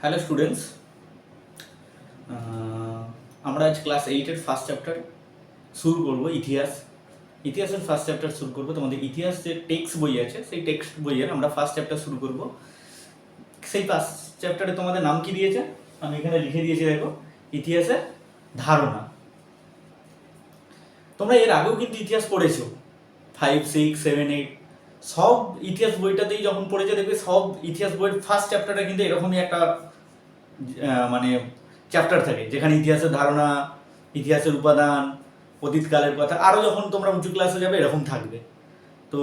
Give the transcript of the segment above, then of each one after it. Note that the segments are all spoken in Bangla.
হ্যালো স্টুডেন্টস, আমরা আজ ক্লাস 8-এর ফার্স্ট চ্যাপ্টার শুরু করব। ইতিহাসের ফার্স্ট চ্যাপ্টার শুরু করব। তোমাদের ইতিহাস যে টেক্সট বই আছে সেই টেক্সট বইয়ের আমরা ফার্স্ট চ্যাপ্টার শুরু করব। সেই ফার্স্ট চ্যাপ্টারে তোমাদের নাম কি দিয়েছে আমি এখানে লিখে দিয়েছি, দেখো, ইতিহাসের ধারণা। তোমরা এর আগেও কিন্তু ইতিহাস পড়েছো, 5, 6, 7, 8 সব ইতিহাস বইটাতেই যখন পড়েছে দেখবে সব ইতিহাস বইয়ের ফার্স্ট চ্যাপ্টারটা কিন্তু এরকমই একটা মানে চ্যাপ্টার থাকে, যেখানে ইতিহাসের ধারণা, ইতিহাসের উপাদান, অতীতকালের কথা, আরও যখন তোমরা উঁচু ক্লাসে যাবে এরকম থাকবে। তো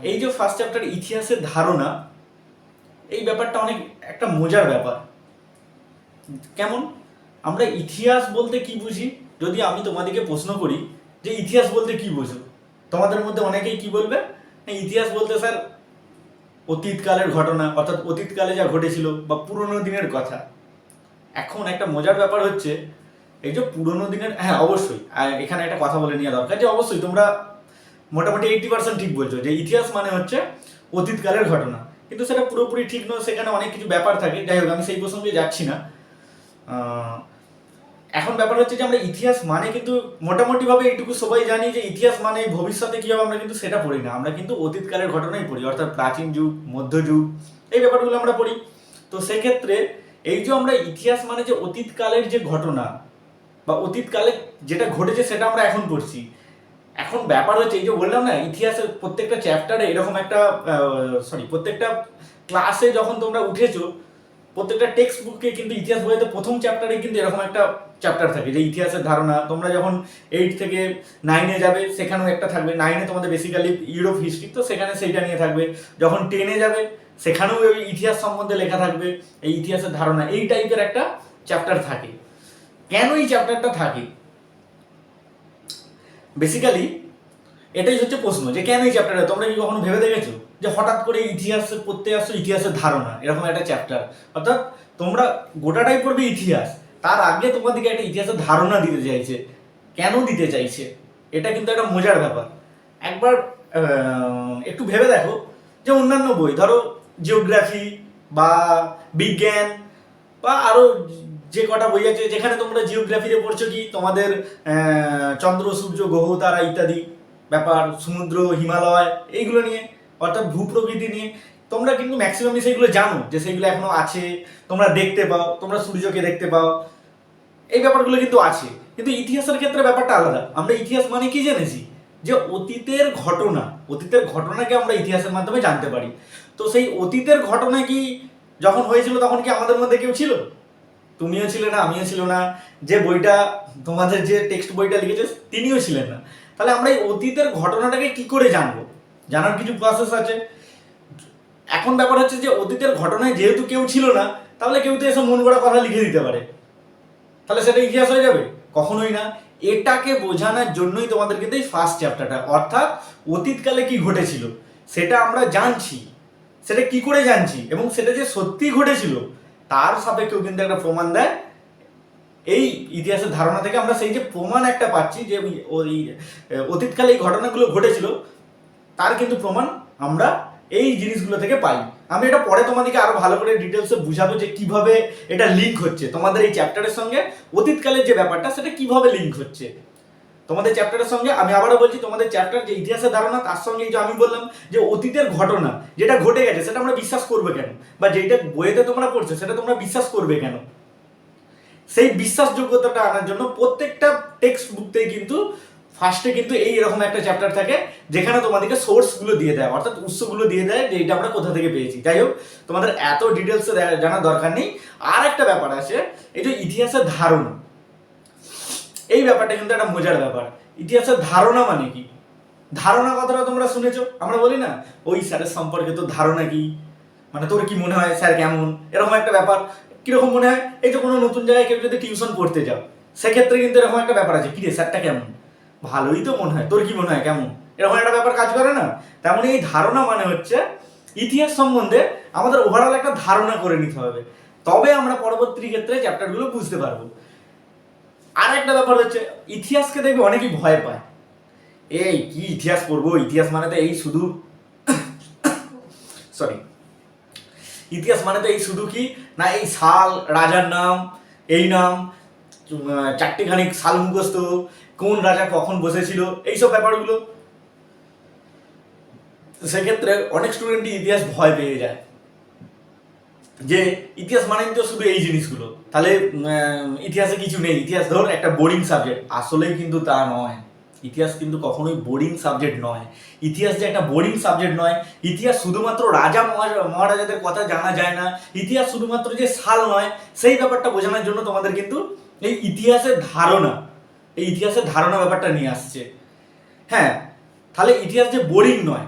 এই যে ফার্স্ট চ্যাপ্টার ইতিহাসের ধারণা, এই ব্যাপারটা অনেক একটা মজার ব্যাপার। কেমন? আমরা ইতিহাস বলতে কি বুঝি? যদি আমি তোমাদেরকে প্রশ্ন করি যে ইতিহাস বলতে কি বোঝো, তোমাদের মধ্যে অনেকেই কি বলবে, ইতিহাস বলতে স্যার অতীতকালের ঘটনা, অর্থাৎ অতীতকালে যা ঘটেছিল বা পুরনো দিনের কথা। এখন একটা মজার ব্যাপার হচ্ছে, এই যে পুরনো দিনের, হ্যাঁ অবশ্যই এখানে একটা কথা বলে নেওয়া দরকার যে অবশ্যই তোমরা মোটামুটি 80% ঠিক বলছো যে ইতিহাস মানে হচ্ছে অতীতকালের ঘটনা, কিন্তু সেটা পুরোপুরি ঠিক নয়, সেখানে অনেক কিছু ব্যাপার থাকে। যাই হোক, আমি সেই প্রসঙ্গে যাচ্ছি না। এখন ব্যাপার হচ্ছে যে আমরা ইতিহাস মানে কিন্তু মোটামুটিভাবে এইটুকু সবাই জানি যে ইতিহাস মানে ভবিষ্যতে কী হবে আমরা কিন্তু সেটা পড়ি না, আমরা কিন্তু অতীতকালের ঘটনাই পড়ি, অর্থাৎ প্রাচীন যুগ, মধ্যযুগ, এই ব্যাপারগুলো আমরা পড়ি। তো সেক্ষেত্রে এই যে আমরা ইতিহাস মানে যে অতীতকালের যে ঘটনা বা অতীতকালে যেটা ঘটেছে সেটা আমরা এখন পড়ছি। এখন ব্যাপার হচ্ছে এই যে বললাম না, ইতিহাসের প্রত্যেকটা চ্যাপ্টারে এরকম একটা প্রত্যেকটা ক্লাসে যখন তোমরা উঠেছো, প্রত্যেকটা টেক্সট বুকে কিন্তু ইতিহাস বইতে প্রথম চ্যাপ্টারে কিন্তু এরকম একটা চ্যাপ্টার থাকে যে ইতিহাসের ধারণা। তোমরা যখন 8 থেকে 9-এ যাবে সেখানেও একটা থাকবে। 9-এ তোমাদের বেসিক্যালি ইউরোপ হিস্ট্রি, তো সেখানে সেইটা নিয়ে থাকবে। যখন 10-এ যাবে সেখানেও ওই ইতিহাস সম্বন্ধে লেখা থাকবে, এই ইতিহাসের ধারণা, এই টাইপের একটা চ্যাপ্টার থাকে। কেন এই চ্যাপ্টারটা থাকে, বেসিক্যালি এটাই হচ্ছে প্রশ্ন, যে কেন এই চ্যাপ্টারটা। তোমরা কি কখনো ভেবে দেখেছো যে হঠাৎ করে ইতিহাস পড়তে আসছো, ইতিহাসের ধারণা এরকম একটা চ্যাপ্টার, অর্থাৎ তোমরা গোটাটাই পড়বে ইতিহাস, তার আগে তোমাদেরকে একটা ইতিহাসের ধারণা দিতে চাইছে। কেন দিতে চাইছে, এটা কিন্তু একটা মজার ব্যাপার। একবার একটু ভেবে দেখো যে অন্যান্য বই, ধরো জিওগ্রাফি বা বিজ্ঞান বা আরও যে কটা বই আছে যেখানে তোমরা জিওগ্রাফিতে পড়ছো কি তোমাদের চন্দ্র, সূর্য, গ্রহ, তারা ইত্যাদি ব্যাপার, সমুদ্র, হিমালয়, এইগুলো নিয়ে, অর্থাৎ ভূপ্রকৃতি নিয়ে তোমরা কিন্তু ম্যাক্সিমামই সেইগুলো জানো যে সেইগুলো এখনো আছে, তোমরা দেখতে পাও, তোমরা সূর্যকে দেখতে পাও, এই ব্যাপারগুলো কিন্তু আছে। কিন্তু ইতিহাসের ক্ষেত্রে ব্যাপারটা আলাদা। আমরা ইতিহাস মানে কি জেনেছি, যে অতীতের ঘটনাকে আমরা ইতিহাসের মাধ্যমে জানতে পারি। তো সেই অতীতের ঘটনা কি যখন হয়েছিল তখন কি আমাদের মধ্যে কেউ ছিল? তুমিও ছিলে না, আমিও ছিল না, যে বইটা তোমাদের যে টেক্সট বইটা লিখেছে তিনিও ছিলেন না। তাহলে আমরা এই অতীতের ঘটনাটাকে কি করে জানবো? জানার কিছু প্রসেস আছে। এখন ব্যাপার হচ্ছে যে অতীতের ঘটনায় যেহেতু কেউ ছিল না, তাহলে কেউ তো এসব মন গড়া কথা লিখে দিতে পারে, তাহলে সেটা ইতিহাস হয়ে যাবে? কখনোই না। এটাকে বোঝানোর জন্যই তোমাদের কিন্তু এই ফার্স্ট চ্যাপ্টারটা, অর্থাৎ অতীতকালে কি ঘটেছিল সেটা আমরা জানছি, সেটা কি করে জানছি, এবং সেটা যে সত্যি ঘটেছিল তার সাপেক্ষেও কিন্তু একটা প্রমাণ দেয়। এই ইতিহাসের ধারণা থেকে আমরা সেই যে প্রমাণ একটা পাচ্ছি যে ওই অতীতকালে এই ঘটনাগুলো ঘটেছিল, তার কিন্তু প্রমাণ আমরা এই জিনিসগুলো থেকে পাই। আমি এটা পরে তোমাদেরকে আরো ভালো করে ডিটেলসে বুঝাবো যে কিভাবে এটা লিঙ্ক হচ্ছে তোমাদের এই চ্যাপ্টারের সঙ্গে, অতীতকালের যে ব্যাপারটা সেটা কিভাবে লিঙ্ক হচ্ছে তোমাদের চ্যাপ্টারের সঙ্গে। আমি আবারও বলছি, তোমাদের চ্যাপ্টার যে ইতিহাসের ধারণা, তার সঙ্গে যে আমি বললাম যে অতীতের ঘটনা যেটা ঘটে গেছে সেটা আমরা বিশ্বাস করবে কেন, বা যেটা বইয়েতে তোমরা পড়ছো সেটা তোমরা বিশ্বাস করবে কেন, সেই বিশ্বাসযোগ্যতাটা আনার জন্য প্রত্যেকটা টেক্সট বুকতেই কিন্তু ফার্স্টে কিন্তু এই এরকম একটা চ্যাপ্টার থাকে যেখানে তোমাদেরকে সোর্সগুলো দিয়ে দেয়, অর্থাৎ উৎসগুলো দিয়ে দেয় যে এটা আমরা কোথা থেকে পেয়েছি। যাই হোক, তোমাদের এত ডিটেলসে জানার দরকার নেই। আর একটা ব্যাপার আছে, এই যে ইতিহাসের ধারণা, এই ব্যাপারটা কিন্তু একটা মজার ব্যাপার। ইতিহাসের ধারণা মানে কি? ধারণা কথাটা তোমরা শুনেছো, আমরা বলি না ওই স্যারের সম্পর্কে তোর ধারণা কি, মানে তোর কি মনে হয় স্যার কেমন, এরকম একটা ব্যাপার। কিরকম মনে হয়, এই যে কোনো নতুন জায়গায় কেউ যদি টিউশন পড়তে যাও সেক্ষেত্রে কিন্তু এরকম একটা ব্যাপার আছে, কি রে স্যারটা কেমন, ভালোই তো মনে হয়, তোর কি মনে হয় কেমন, এরকম একটা ব্যাপার কাজ করে না? তেমন এই ধারণা মানে হচ্ছে ইতিহাস সম্বন্ধে আমাদের ওভারঅল একটা ধারণা করে নিতে হবে, তবে আমরা পরবর্তী ক্ষেত্রে চ্যাপ্টারগুলো বুঝতে পারবো। আর একটা ব্যাপার হচ্ছে, ইতিহাসকে দেখবে অনেকেই ভয় পায়, এই কি ইতিহাস পড়বো, ইতিহাস মানে তো এই শুধু ইতিহাস মানে তো এই শুধু কি না, এই সাল, রাজার নাম, এই নাম, চারটেখানি সাল মুখস্থ, কোন রাজা কখন বসেছিল, এইসব ব্যাপারগুলো। সেক্ষেত্রে অনেক স্টুডেন্টই ইতিহাস ভয় পেয়ে যায় যে ইতিহাস মানে তো শুধু এই জিনিসগুলো, তাহলে ইতিহাসে কিছু নেই, ইতিহাস ধর একটা বোরিং সাবজেক্ট। আসলেই কিন্তু তা নয়, ইতিহাস কিন্তু কখনোই বোরিং সাবজেক্ট নয়। ইতিহাস যে একটা বোরিং সাবজেক্ট নয়, ইতিহাস শুধুমাত্র রাজা মহারাজাদের কথা জানা যায় না, ইতিহাস শুধুমাত্র যে সাল নয়, সেই ব্যাপারটা বোঝানোর জন্য তোমাদের কিন্তু এই ইতিহাসের ধারণা ব্যাপারটা নিয়ে আসছে। হ্যাঁ, তাহলে ইতিহাস যে বোরিং নয়,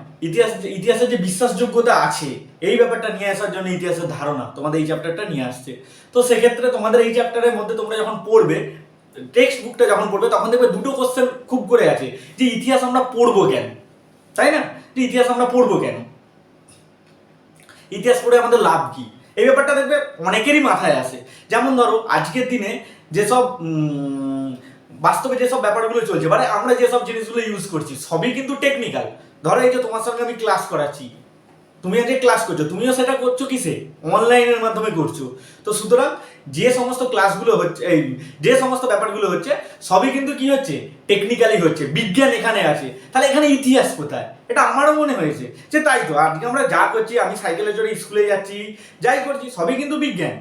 ইতিহাসের যে বিশ্বাসযোগ্যতা আছে, এই ব্যাপারটা নিয়ে আসার জন্য ইতিহাসের ধারণা তোমাদের এই চ্যাপ্টারটা নিয়ে আসছে। তো সেক্ষেত্রে তোমাদের এই চ্যাপ্টারের মধ্যে তোমরা যখন পড়বে, টেক্সট বুকটা যখন পড়বে, তখন দেখবে দুটো কোশ্চেন খুব করে আছে যে ইতিহাস আমরা পড়বো কেন, তাই না? যে ইতিহাস আমরা পড়বো কেন, ইতিহাস পড়ে আমাদের লাভ কি, এই ব্যাপারটা দেখবে অনেকেরই মাথায় আসে। যেমন ধরো আজকের দিনে যেসব বাস্তবে যেসব ব্যাপারগুলো চলছে, মানে আমরা যেসব জিনিসগুলো ইউজ করছি সবই কিন্তু টেকনিক্যাল। ধরো এই যে তোমার সঙ্গে আমি ক্লাস করাচ্ছি, তুমি আজকে ক্লাস করছো, তুমিও সেটা করছো কিসে, অনলাইনের মাধ্যমে করছো। তো সুতরাং যে সমস্ত ক্লাসগুলো হচ্ছে, এই যে সমস্ত ব্যাপারগুলো হচ্ছে, সবই কিন্তু কি হচ্ছে, টেকনিক্যালি হচ্ছে, বিজ্ঞান এখানে আছে। তাহলে এখানে ইতিহাস কোথায়? এটা আমারও মনে হয়েছে যে তাই তো, আজকে আমরা যা করছি, আমি সাইকেলে চড়ে স্কুলে যাচ্ছি, যাই করছি, সবই কিন্তু বিজ্ঞান,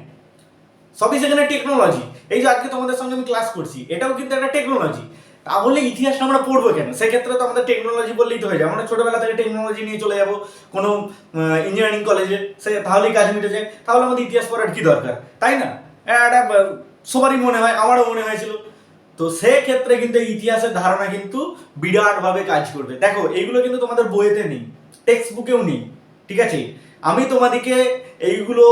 সবই সেখানে টেকনোলজি। এই যে আজকে তোমাদের সঙ্গে আমি ক্লাস করছি, এটাও কিন্তু একটা টেকনোলজি। তাহলে ইতিহাসটা আমরা পড়বো কেন? সেক্ষেত্রে তো আমাদের টেকনোলজি বললেই তো হয়ে যায়, আমরা ছোটবেলা থেকে টেকনোলজি নিয়ে চলে যাবো কোনো ইঞ্জিনিয়ারিং কলেজে, সে তাহলেই কাজ মিটে যায়। তাহলে আমাদের ইতিহাস পড়ার কি দরকার, তাই না? এটা সবারই মনে হয়, আমারও মনে হয়েছিল। তো সেক্ষেত্রে কিন্তু ইতিহাসের ধারণা কিন্তু বিরাটভাবে কাজ করবে। দেখো এইগুলো কিন্তু তোমাদের বইতে নেই, টেক্সট বুকেও নেই, ঠিক আছে? আমি তোমাদেরকে এইগুলো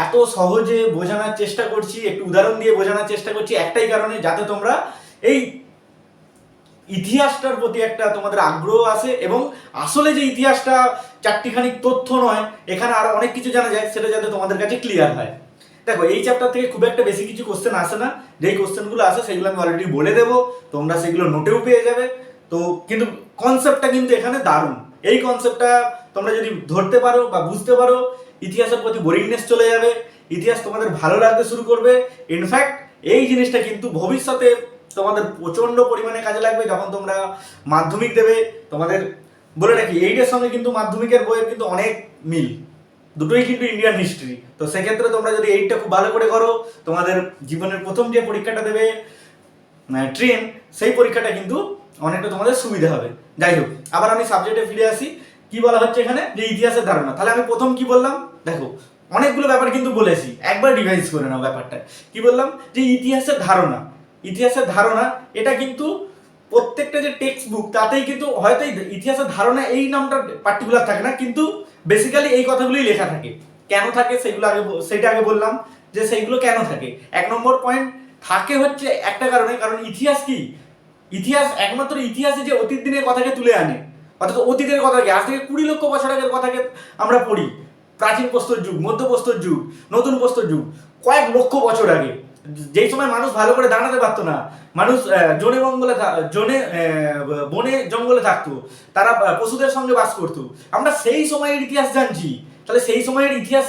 এত সহজে বোঝানোর চেষ্টা করছি, একটু উদাহরণ দিয়ে বোঝানোর চেষ্টা করছি একটাই কারণে, যাতে তোমরা এই ইতিহাসটার প্রতি একটা তোমাদের আগ্রহ আসে, এবং আসলে যে ইতিহাসটা চারটিখানি তথ্য নয়, এখানে আরো অনেক কিছু জানা যায়, সেটা যাতে তোমাদের কাছে ক্লিয়ার হয়। দেখো এই চ্যাপ্টার থেকে খুব একটা বেশি কিছু কোশ্চেন আসে না, যেই কোশ্চেনগুলো আসে সেগুলো আমি অলরেডি বলে দেবো, তোমরা সেগুলো নোটেও পেয়ে যাবে। তো কিন্তু কনসেপ্টটা কিন্তু এখানে দারুণ। এই কনসেপ্টটা তোমরা যদি ধরতে পারো বা বুঝতে পারো, ইতিহাসের প্রতি বোরিংনেস চলে যাবে, ইতিহাস তোমাদের ভালো লাগতে শুরু করবে। ইনফ্যাক্ট এই জিনিসটা কিন্তু ভবিষ্যতে তোমাদের প্রচন্ড পরিমাণে কাজে লাগবে যখন তোমরা মাধ্যমিক দেবে। তোমাদের বলে রাখি, এইটের সঙ্গে কিন্তু মাধ্যমিকের বইয়ের কিন্তু অনেক মিল, দুটোই কিন্তু ইন্ডিয়ান হিস্ট্রি। তো সেক্ষেত্রে তোমরা যদি এইটটা খুব ভালো করে করো, তোমাদের জীবনের প্রথম যে পরীক্ষাটা দেবে ট্রেন, সেই পরীক্ষাটা কিন্তু অনেকটা তোমাদের সুবিধা হবে। যাই হোক, আবার আমি সাবজেক্টে ফিরে আসি। কি বলা হচ্ছে এখানে, যে ইতিহাসের ধারণা। তাহলে আমি প্রথম কি বললাম, দেখো অনেকগুলো ব্যাপার কিন্তু বলেছি, একবার রিভাইজ করে নাও ব্যাপারটা। কি বললাম, যে ইতিহাসের ধারণা, ইতিহাসের ধারণা এটা কিন্তু প্রত্যেকটা যে টেক্সট বুক তাতেই কিন্তু হয়তো ইতিহাসের ধারণা এই নামটা পার্টিকুলার থাকে না, কিন্তু বেসিক্যালি এই কথাগুলোই লেখা থাকে। কেন থাকে সেটা আগে বললাম, যে সেইগুলো কেন থাকে। এক নম্বর পয়েন্ট, থাকে হচ্ছে একটা কারণে, কারণ ইতিহাস কি, ইতিহাস একমাত্র ইতিহাসে যে অতীত দিনের কথাকে তুলে আনে, অর্থাৎ অতীতের কথাকে, আজ থেকে 20 লক্ষ বছর আগের কথাকে আমরা পড়ি। প্রাচীন প্রস্তর যুগ, মধ্য প্রস্তর যুগ, নতুন প্রস্তর যুগ, কয়েক লক্ষ বছর আগে, যেই সময় মানুষ ভালো করে দাঁড়াতে পারতো না, মানুষ বনে জঙ্গলে থাকতো, তারা পশুদের সঙ্গে বাস করতো, আমরা সেই সময়ের ইতিহাস জানছি। তাহলে সেই সময়ের ইতিহাস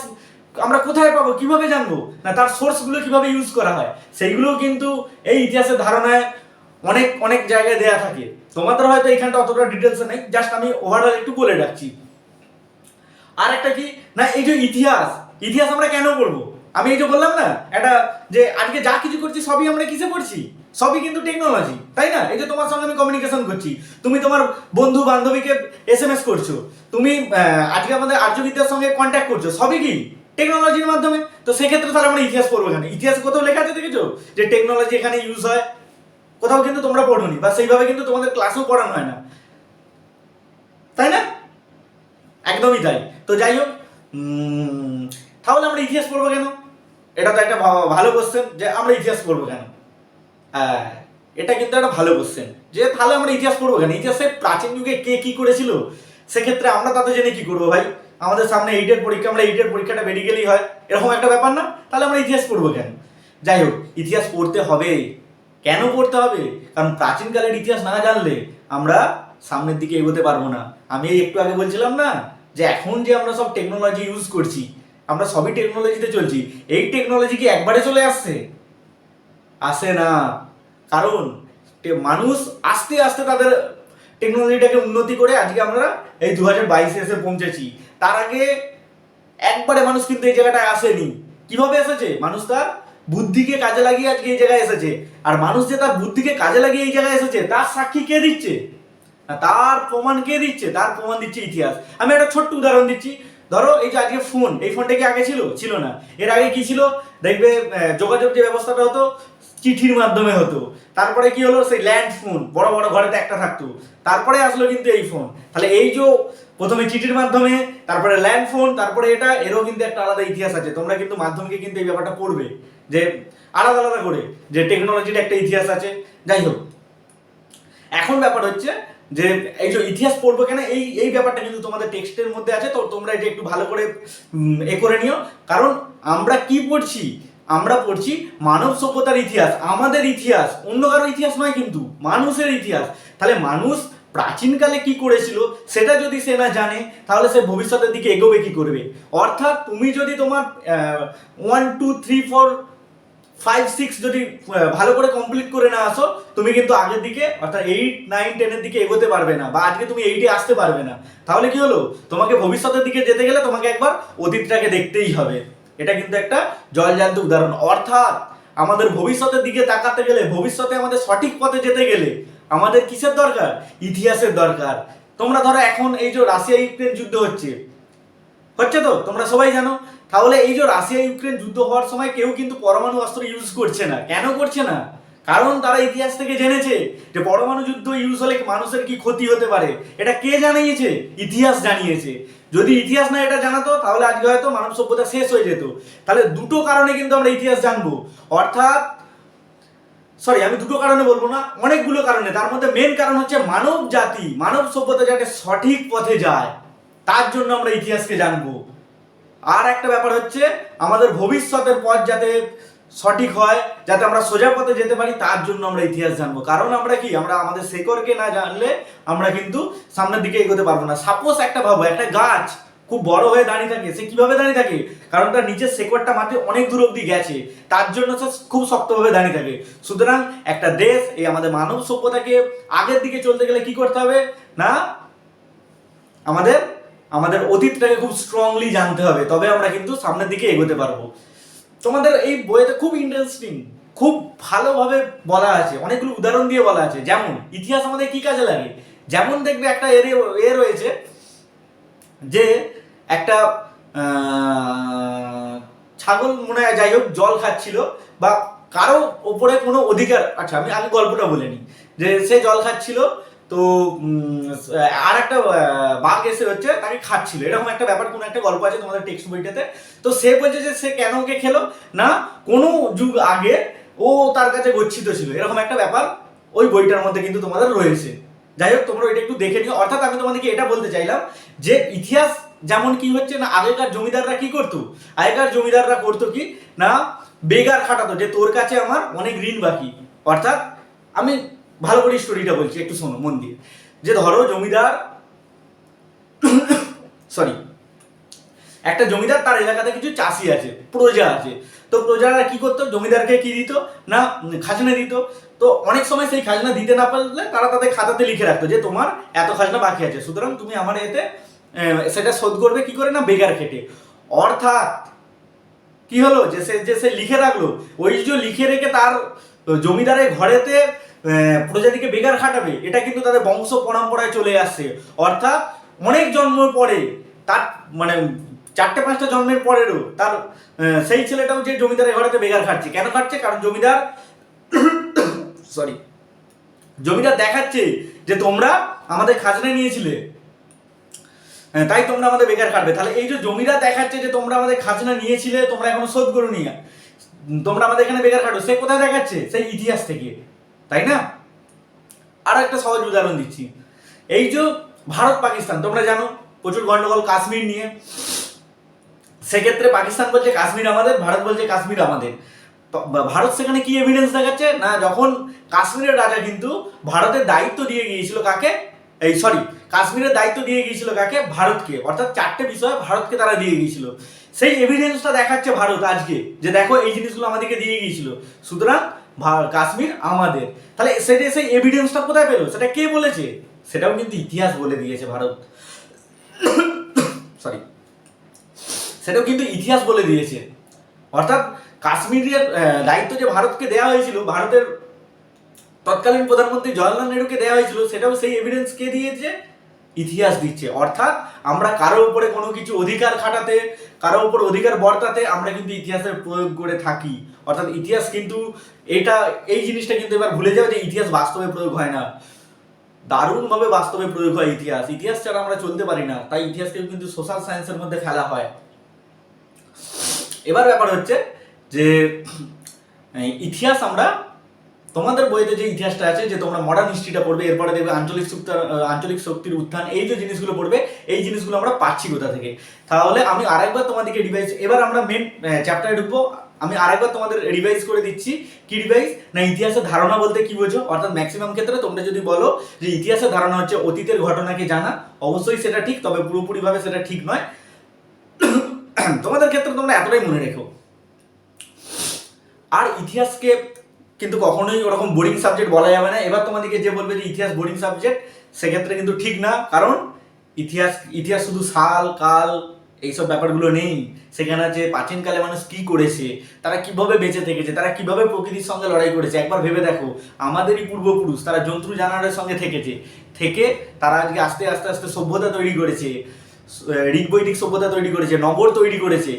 আমরা কোথায় পাবো, কিভাবে জানবো, না তার সোর্সগুলো কিভাবে ইউজ করা হয়, সেইগুলো কিন্তু এই ইতিহাসের ধারণায় অনেক অনেক জায়গায় দেয়া থাকে। তোমাদের হয়তো এখানটা অতটা ডিটেলসে নেই, জাস্ট আমি ওভারঅল একটু বলে রাখছি। আর একটা কি না, এই যে ইতিহাস আমরা কেন পড়বো, আমি এই যে বললাম না, এটা যে আজকে যা কিছু করছি সবই আমরা কিসে করছি, সবই কিন্তু টেকনোলজি, তাই না? এই যে তোমার সঙ্গে আমি কমিউনিকেশন করছি, তুমি তোমার বন্ধু বান্ধবীকে SMS করছো, তুমি আজকে আমাদের আর্যবিদ্যার সঙ্গে কন্ট্যাক্ট করছো, সবই কি টেকনোলজির মাধ্যমে। তো সেক্ষেত্রে তাহলে আমরা ইতিহাস পড়বো এখানে, ইতিহাসে কোথাও লেখা আছে দেখেছো যে টেকনোলজি এখানে ইউজ হয়? কোথাও কিন্তু তোমরা পড়োনি, বা সেইভাবে কিন্তু তোমাদের ক্লাসেও পড়ানো হয় না, তাই না? একদমই তাই। তো যাই হোক, তাহলে আমরা ইতিহাস পড়বো কেন? এটা তো একটা ভালো কোশ্চেন, যে আমরা ইতিহাস পড়বো কেন। হ্যাঁ, এটা কিন্তু একটা ভালো কোশ্চেন, যে তাহলে আমরা ইতিহাস পড়বো কেন, ইতিহাসে প্রাচীন যুগে কে কি করেছিল, সেক্ষেত্রে আমরা তাতে জেনে কি করবো ভাই? আমাদের সামনে এইটের পরীক্ষা, আমরা এইটের পরীক্ষাটা বেরিয়ে গেলেই হয়, এরকম একটা ব্যাপার না? তাহলে আমরা ইতিহাস পড়বো কেন? যাই হোক, ইতিহাস পড়তে হবে। কেন পড়তে হবে? কারণ প্রাচীনকালের ইতিহাস না জানলে আমরা সামনের দিকে এগোতে পারবো না। আমি একটু আগে বলছিলাম না, যে এখন যে আমরা সব টেকনোলজি ইউজ করছি, আমরা সবই টেকনোলজিতে চলছি। এই টেকনোলজি কি একবারে চলে আসে না। কারণ মানুষ আস্তে আস্তে তাদের টেকনোলজিটাকে উন্নতি করে আজকে আমরা এই 2022 এসে পৌঁছেছি। তার আগে একবারে মানুষ কিন্তু এই জায়গাটায় আসেনি। কিভাবে এসেছে? মানুষ তার বুদ্ধিকে কাজে লাগিয়ে আজকে এই জায়গায় এসেছে। আর মানুষ যে তার বুদ্ধিকে কাজে লাগিয়ে এই জায়গায় এসেছে তার সাক্ষী কে দিচ্ছে? তার প্রমাণ কে দিচ্ছে? তার প্রমাণ দিচ্ছে ইতিহাস। আমি একটা ছোট্ট উদাহরণ দিচ্ছি। ধরো এই যে আজকে ফোন, এই ফোনটা কি আগে ছিল না। এর আগে কি ছিল? দেখবে যোগাযোগ যে ব্যবস্থাটা হতো চিঠির মাধ্যমে হতো। তারপরে কি হলো? সেই ল্যান্ড ফোন, বড় বড় ঘরেতে একটা থাকতো। তারপরে আসলো কিন্তু এই ফোন। তাহলে এই যে প্রথমে চিঠির মাধ্যমে, তারপরে ল্যান্ড ফোন, তারপরে এরও কিন্তু একটা আলাদা ইতিহাস আছে। তোমরা কিন্তু মাধ্যমিকে কিন্তু এই ব্যাপারটা পড়বে যে আলাদা আলাদা করে যে টেকনোলজির একটা ইতিহাস আছে। যাই হোক, এখন ব্যাপার হচ্ছে যে এই যে ইতিহাস পড়বো কেন, এই ব্যাপারটা কিন্তু তোমাদের টেক্সটের মধ্যে আছে। তো তোমরা এটা একটু ভালো করে করে নিও। কারণ আমরা কি পড়ছি? আমরা পড়ছি মানব সভ্যতার ইতিহাস, আমাদের ইতিহাস, অন্য কারো ইতিহাস নয়, কিন্তু মানুষের ইতিহাস। তাহলে মানুষ প্রাচীনকালে কি করেছিল সেটা যদি সে না জানে, তাহলে সে ভবিষ্যতের দিকে এগোবে কি করবে? অর্থাৎ তুমি যদি তোমার 1 2 3 4 5 6 যদি ভালো করে কমপ্লিট করে না আসো, তুমি কিন্তু আগের দিকে অর্থাৎ 8 9 10 এর দিকে এগোতে পারবে না, বা আজকে তুমি 8 এ আসতে পারবে না। তাহলে কি হলো? তোমাকে ভবিষ্যতের দিকে যেতে গেলে তোমাকে একবার অতীতটাকে দেখতেই হবে। এটা কিন্তু একটা জলজান্ত উদাহরণ। অর্থাৎ আমাদের ভবিষ্যতের দিকে তাকাতে গেলে, ভবিষ্যতে আমাদের সঠিক পথে যেতে গেলে আমাদের কিসের দরকার? ইতিহাসের দরকার। তোমরা ধরো এখন এই যে রাশিয়া ইউক্রেন যুদ্ধ হচ্ছে তো তোমরা সবাই জানো। তাহলে এই যে রাশিয়া ইউক্রেন যুদ্ধ হওয়ার সময় কেউ কিন্তু পরমাণু অস্ত্র ইউজ করছে না। কেন করছে না? কারণ তারা ইতিহাস থেকে জেনেছে যে পরমাণু যুদ্ধ ইউজ হলে মানুষের কি ক্ষতি হতে পারে। এটা কে জানিয়েছে? ইতিহাস জানিয়েছে। যদি ইতিহাস না এটা জানাতো, তাহলে আজকে হয়তো মানব সভ্যতা শেষ হয়ে যেত। তাহলে দুটো কারণে কিন্তু আমরা ইতিহাস জানবো। অর্থাৎ আমি দুটো কারণে বলবো না, অনেকগুলো কারণে। তার মধ্যে মেন কারণ হচ্ছে মানব জাতি, মানব সভ্যতা যাতে সঠিক পথে যায়, তার জন্য আমরা ইতিহাসকে জানবো। আর একটা ব্যাপার হচ্ছে আমাদের ভবিষ্যতের পথ যাতে সঠিক হয়, যাতে আমরা সোজা পথে যেতে পারি, তার জন্য আমরা ইতিহাস জানবো। কারণ আমরা কি, আমরা আমাদের শেকড়কে না জানলে আমরা কিন্তু সামনের দিকে এগোতে পারবো না। সাপোজ একটা ভাবো, একটা গাছ খুব বড় হয়ে দাঁড়িয়ে থাকে। সে কিভাবে দাঁড়িয়ে থাকে? কারণ তার নিচের শেকড়টা মাটি অনেক দূর অব্দি গেছে, তার জন্য সে খুব শক্তভাবে দাঁড়িয়ে থাকে। সুতরাং একটা দেশ, এই আমাদের মানব সভ্যতাকে আগের দিকে চলতে গেলে কি করতে হবে না, আমাদের অতীতটাকে খুব স্ট্রংলি জানতে হবে। তবে আমরা কিন্তু সামনের দিকে এগোতে পারবো। তোমাদের এই বইতে খুব ইন্টারেস্টিং, খুব ভালোভাবে বলা আছে, অনেকগুলো উদাহরণ দিয়ে বলা আছে। যেমন ইতিহাস আমাদের কি কাজে লাগে। যেমন দেখবে একটা রয়েছে যে একটা ছাগল মনে হয়, যাই হোক, জল খাচ্ছিল, বা কারো ওপরে কোনো অধিকার, আচ্ছা আমি আগে গল্পটা বলে নিই। যে সে জল খাচ্ছিল, তো আর একটা বাঘ এসে তাকে খাচ্ছিল, এরকম একটা ব্যাপার, কোনো একটা গল্প আছে তোমাদের টেক্সট বইটাতে। তো সে বলছে যে সে কেন ওকে খেলো না, কোনো যুগ আগে ও তার কাছে গচ্ছিত ছিল, এরকম একটা ব্যাপার ওই বইটার মধ্যে কিন্তু তোমাদের রয়েছে। যাই হোক, তোমরা ওইটা একটু দেখে নিও। অর্থাৎ আমি তোমাদেরকে এটা বলতে চাইলাম যে ইতিহাস যেমন কি হচ্ছে না, আগেকার জমিদাররা কি করতো? আগেকার জমিদাররা করতো কি না, বেগার খাটাতো, যে তোর কাছে আমার অনেক ঋণ বাকি। অর্থাৎ আমি ভালো করে স্টোরিটা বলছি, একটু শোনো মন দিয়ে। যে ধরো জমিদার একটা জমিদার, তার এলাকাতে কিছু চাষি আছে, প্রজা আছে। তো প্রজারা কি করতো? জমিদারকে কি দিত না, খাজনা দিত। তো অনেক সময় সেই খাজনা দিতে না পারলে তারা তাদের খাতাতে লিখে রাখতো যে তোমার এত খাজনা বাকি আছে, সুতরাং তুমি আমার এতে সেটা শোধ করবে কি করে না, বেগার খেটে। অর্থাৎ কি হলো, যে সে লিখে রাখলো, ওই যে লিখে রেখে তার জমিদারের ঘরেতে প্রজাতিকে বেগার খাটাবে, এটা কিন্তু তাদের বংশ পরম্পরায় চলে আসছে। অর্থাৎ অনেক জন্ম পরে, তার মানে 4-5টা জন্মের পরেরও তার সেই ছেলেটাও যে জমিদারের ঘরেতে বেগার খাটছে। কেন খাটছে? কারণ জমিদার দেখাচ্ছে যে তোমরা আমাদের খাজনা নিয়েছিলে, তাই তোমরা আমাদের বেকার খাটবে। তাহলে এই যে জমিদার দেখাচ্ছে যে তোমরা আমাদের খাজনা নিয়েছিলে, তোমরা এখনো শোধ করোনি, তোমরা আমাদের এখানে বেকার খাটো, সে কোথায় দেখাচ্ছে? সেই ইতিহাস থেকে, তাই না? আরো একটা সহজ উদাহরণ দিচ্ছি। এই যে ভারত পাকিস্তান, তোমরা জানো প্রচুর গন্ডগোল কাশ্মীর নিয়ে। সেক্ষেত্রে পাকিস্তান বলছে কাশ্মীর আমাদের, ভারত বলছে কাশ্মীর আমাদের। ভারত সেখানে কি এভিডেন্স দেখাচ্ছে না, যখন কাশ্মীরের রাজা কিন্তু ভারতের দায়িত্ব দিয়ে গিয়েছিল কাকে, কাশ্মীরের দায়িত্ব দিয়ে গিয়েছিল কাকে? ভারতকে, অর্থাৎ 4টে বিষয় ভারতকে তারা দিয়ে গিয়েছিল। সেই এভিডেন্সটা দেখাচ্ছে ভারত আজকে যে দেখো এই জিনিসগুলো আমাদেরকে দিয়ে গিয়েছিল, সুতরাং কাশ্মীর আমাদের। তাহলে সেটা সেই এভিডেন্সটা কোথায় পেলো? সেটা কে বলেছে? সেটাও কিন্তু ইতিহাস বলে দিয়েছে ভারত, সরি, সেটাও কিন্তু ইতিহাস বলে দিয়েছে। অর্থাৎ কাশ্মীরের দায়িত্ব যে ভারতকে দেওয়া হয়েছিল, ভারতের তৎকালীন প্রধানমন্ত্রী জওয়াহরলাল নেহরুকে দেওয়া হয়েছিল, সেটাও সেই এভিডেন্স কে দিয়েছে? ইতিহাস দিচ্ছে। অর্থাৎ আমরা কারো উপরে কোনো কিছু অধিকার খাটাতে, কারো উপর অধিকার বর্তাতে আমরা কিন্তু ইতিহাসের প্রয়োগ করে থাকি। অর্থাৎ ইতিহাস কিন্তু এই জিনিসটা কিন্তু এবার ভুলে যাও যে ইতিহাস বাস্তবে প্রয়োগ হয় না, দারুণভাবে বাস্তবে প্রয়োগ হয় ইতিহাস। ইতিহাস ছাড়া আমরা চলতে পারি না, তাই ইতিহাসকে কিন্তু সোশ্যাল সায়েন্সের মধ্যে ফেলা হয়। এবার ব্যাপার হচ্ছে যে ইতিহাস আমরা তোমাদের বইতে যে ইতিহাসটা আছে, যে তোমরা মডার্ন হিস্ট্রিটা পড়বে, এরপরে দেখবে আঞ্চলিক শক্তির উত্থান, এই যে জিনিসগুলো পড়বে, এই জিনিসগুলো আমরা পাচ্ছি কোথা থেকে? তাহলে আমি আরেকবার তোমাদেরকে রিভাইজ, এবার আমরা মেন চ্যাপ্টারে ঢুকবো। আমি আরেকবার তোমাদের রিভাইজ করে দিচ্ছি। কি রিভাইজ? না, ইতিহাসের ধারণা বলতে কি বোঝো? অর্থাৎ ম্যাক্সিমাম ক্ষেত্রে তোমরা যদি বলো যে ইতিহাসের ধারণা হচ্ছে অতীতের ঘটনাকে জানা, অবশ্যই সেটা ঠিক, তবে পুরোপুরিভাবে সেটা ঠিক নয়। তোমাদের ক্ষেত্রে তোমরা এতটাই মনে রেখো। আর ইতিহাসকে কিন্তু কখনোই ওরকম বোরিং সাবজেক্ট বলা যাবে না। এবার তোমাদেরকে যে বলবে যে ইতিহাস বোরিং সাবজেক্ট, সেক্ষেত্রে কিন্তু ঠিক না। কারণ ইতিহাস শুধু সাল কাল এইসব ব্যাপারগুলো নেই। সেখানে আছে প্রাচীনকালে মানুষ কি করেছে, তারা কিভাবে বেঁচে থেকেছে, তারা কিভাবে প্রকৃতির সঙ্গে লড়াই করেছে। একবার ভেবে দেখো, আমাদেরই পূর্বপুরুষ তারা জন্তু জানোয়ারের সঙ্গে থেকে তারা আজকে আস্তে আস্তে আস্তে সভ্যতা তৈরি করেছে, ঋগবৈদিক সভ্যতা তৈরি করেছে, নগর তৈরি করেছে,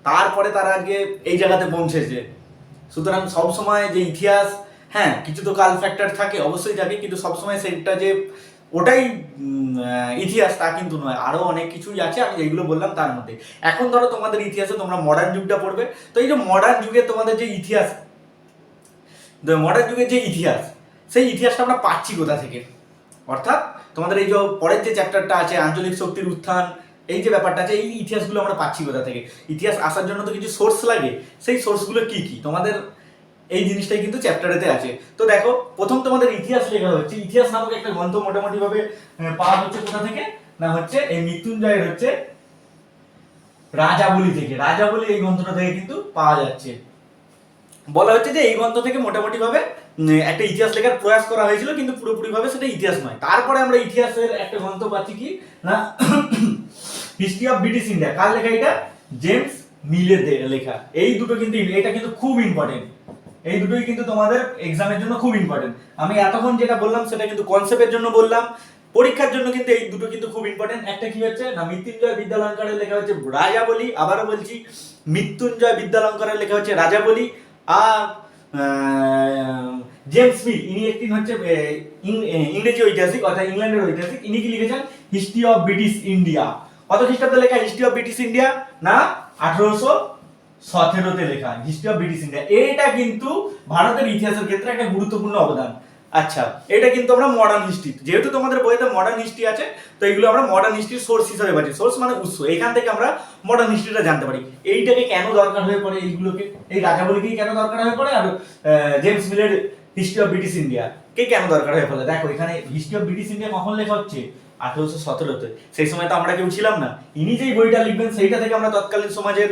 তারপরে তারা আজকে এই জায়গাতে পৌঁছেছে। সুতরাং সবসময় যে ইতিহাস, হ্যাঁ কিছু তো কাল ফ্যাক্টর থাকে, অবশ্যই থাকে, কিন্তু সবসময় সেটা যে ওটাই ইতিহাস তা কিন্তু নয়। আরও অনেক কিছুই আছে, আমি যেগুলো বললাম তার মধ্যে। এখন ধরো তোমাদের ইতিহাসে তোমরা মডার্ন যুগটা পড়বে, তো এই যে মডার্ন যুগে তোমাদের যে ইতিহাস, মডার্ন যুগের যে ইতিহাস, সেই ইতিহাসটা আমরা পাচ্ছি কোথা থেকে? অর্থাৎ তোমাদের এই যে পরের যে চ্যাপ্টারটা আছে আঞ্চলিক শক্তির উত্থান, এই যে ব্যাপারটা আছে, এই ইতিহাসগুলো আমরা পাচ্ছি কোথা থেকে? ইতিহাস আসার জন্য তো কিছু সোর্স লাগে, সেই সোর্সগুলো কি কি তোমাদের এই জিনিসটাই কিন্তু চ্যাপ্টারেতে আছে। তো দেখো, প্রথম তোমাদের ইতিহাস লেখা হচ্ছে, ইতিহাস নামক একটা গ্রন্থ মোটামুটি ভাবে পাওয়া হচ্ছে কোথা থেকে? না হচ্ছে এই মৃত্যুঞ্জয়ের হচ্ছে রাজাবলী থেকে। রাজাবলী এই গ্রন্থটা থেকে কিন্তু পাওয়া যাচ্ছে। বলা হচ্ছে যে এই গ্রন্থ থেকে মোটামুটি ভাবে একটা ইতিহাস লেখার প্রয়াস করা হয়েছিল, কিন্তু পুরোপুরি ভাবে সেটা ইতিহাস নয়। তারপরে আমরা ইতিহাসের একটা গ্রন্থ পাচ্ছি কি না, হিস্ট্রি অফ ব্রিটিশ ইন্ডিয়া। কার লেখা এটা? জেমস মিলের লেখা। এই দুটো কিন্তু, এটা কিন্তু খুব ইম্পর্টেন্ট, এই দুটোই কিন্তু তোমাদের এক্সামের জন্য খুব ইম্পর্টেন্ট। আমি এতক্ষণ যেটা বললাম সেটা কিন্তু কনসেপ্টের জন্য বললাম, পরীক্ষার জন্য কিন্তু এই দুটো কিন্তু খুব ইম্পর্টেন্ট। একটা কি হচ্ছে না, মৃত্যুঞ্জয় বিদ্যালঙ্কারের লেখা হচ্ছে রাজাবলী, আবারও বলছি মৃত্যুঞ্জয় বিদ্যালঙ্কারের লেখা হচ্ছে রাজাবলী। আর জেমস মিল, ইনি একটি হচ্ছে ইংরেজি ঐতিহাসিক, অর্থাৎ ইংল্যান্ডের ঐতিহাসিক। ইনি কি লিখেছেন? History of British India. কত খ্রিস্টাব্দে লেখা হিস্ট্রি অফ ব্রিটিশ ইন্ডিয়া? না, 1817-তে লেখা হিস্ট্রি অফ ব্রিটিশ ইন্ডিয়া। এটা কিন্তু ভারতের ইতিহাসের ক্ষেত্রে একটা গুরুত্বপূর্ণ অবদান। আচ্ছা, এটা কিন্তু আমরা মডার্ন হিস্ট্রি, যেহেতু তোমাদের বইতে মডার্ন হিস্ট্রি আছে, তো এইগুলো আমরা মডার্ন হিস্ট্রির সোর্স হিসেবে পাচ্ছি। সোর্স মানে উৎস, এখান থেকে আমরা মডার্ন হিস্ট্রিটা জানতে পারি। এইটাকে কেন দরকার হয়ে পড়ে, এইগুলোকে, এই রাজাবলীকেই কেন দরকার হয়ে পড়ে, আর জেমস মিলের হিস্ট্রি অফ ব্রিটিশ ইন্ডিয়া কে কেন দরকার হয়ে পড়ে? দেখো, এখানে হিস্ট্রি অফ ব্রিটিশ ইন্ডিয়া কখন লেখা হচ্ছে? 1817-তে। সেই সময় তো আমরা কেউ ছিলাম না। ইনি যেই বইটা লিখবেন সেইটা থেকে আমরা তৎকালীন সমাজের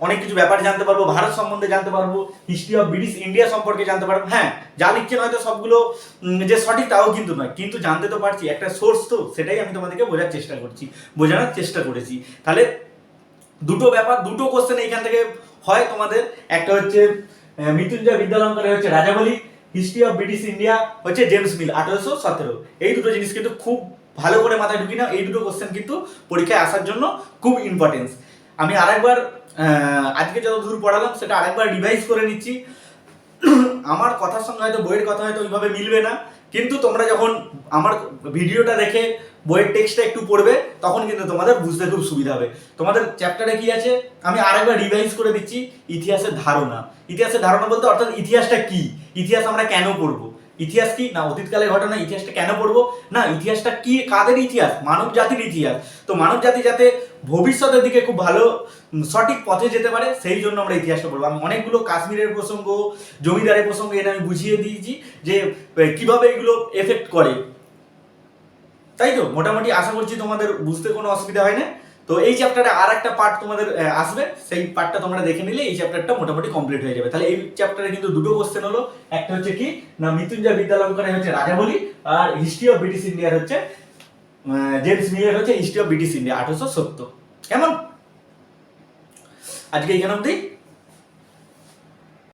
অনেক কিছু ব্যাপার জানতে পারবো, ভারত সম্বন্ধে জানতে পারবো, হিস্ট্রি অফ ব্রিটিশ ইন্ডিয়া সম্পর্কে জানতে পারবো। হ্যাঁ, যা লিখছেন হয়তো সবগুলো যে সঠিক তাও কিন্তু নয়, কিন্তু জানতে তো পারছি, একটা সোর্স তো, সেটাই আমি তোমাদেরকে বোঝানোর চেষ্টা করেছি। তাহলে দুটো ব্যাপার, দুটো কোশ্চেন এইখান থেকে হয় তোমাদের। একটা হচ্ছে মৃত্যুঞ্জয় বিদ্যালঙ্কারের হচ্ছে রাজাবলী, হিস্ট্রি অফ ব্রিটিশ ইন্ডিয়া হচ্ছে জেমস মিল 1817। এই দুটো জিনিস কিন্তু খুব ভালো করে মাথায় ঢুকি না, এই দুটো কোশ্চেন কিন্তু পরীক্ষায় আসার জন্য খুব ইম্পর্টেন্স। আমি আরেকবার আজকে যত দূর পড়ালাম সেটা আরেকবার রিভাইজ করে নিচ্ছি। আমার কথার সঙ্গে হয়তো বইয়ের কথা হয়তো ওইভাবে মিলবে না, কিন্তু তোমরা যখন আমার ভিডিওটা দেখে বইয়ের টেক্সটটা একটু পড়বে, তখন কিন্তু তোমাদের বুঝতে খুব সুবিধা হবে। তোমাদের চ্যাপ্টারে কি আছে আমি আরেকবার রিভাইজ করে দিচ্ছি। ইতিহাসের ধারণা। ইতিহাসের ধারণা বলতে অর্থাৎ ইতিহাসটা কি, ইতিহাস আমরা কেন পড়বো, ইতিহাস কি না অতীতকালের ঘটনা, ইতিহাসটা কেন পড়বো না, ইতিহাসটা কি, কাদের ইতিহাস, মানব জাতির ইতিহাস। তো মানব জাতি যাতে ভবিষ্যতের দিকে খুব ভালো সঠিক পথে যেতে পারে, সেই জন্য আমরা ইতিহাসটা পড়বো। আমি অনেকগুলো কাশ্মীরের প্রসঙ্গ, জমিদারের প্রসঙ্গ এনে আমি বুঝিয়ে দিয়েছি যে কিভাবে এগুলো এফেক্ট করে। তাই তো মোটামুটি আশা করছি তোমাদের বুঝতে কোনো অসুবিধা হয় না। তো এই চ্যাপ্টারে আর একটা পার্ট তোমাদের আসবে, সেই পার্টটা তোমরা দেখে নিলে এই চ্যাপ্টারটা মোটামুটি কমপ্লিট হয়ে যাবে। তাহলে এই চ্যাপ্টারে কিন্তু দুটো কোশ্চেন হলো, একটা হচ্ছে কি না মৃত্যুঞ্জয় বিদ্যালঙ্করের হচ্ছে রাজাবলি, আর হিস্ট্রি অফ ব্রিটিশ ইন্ডিয়ার হচ্ছে জেমস মিলের হচ্ছে হিস্ট্রি অফ ব্রিটিশ ইন্ডিয়া 1870। কেমন? আজকে এখানে অবধি।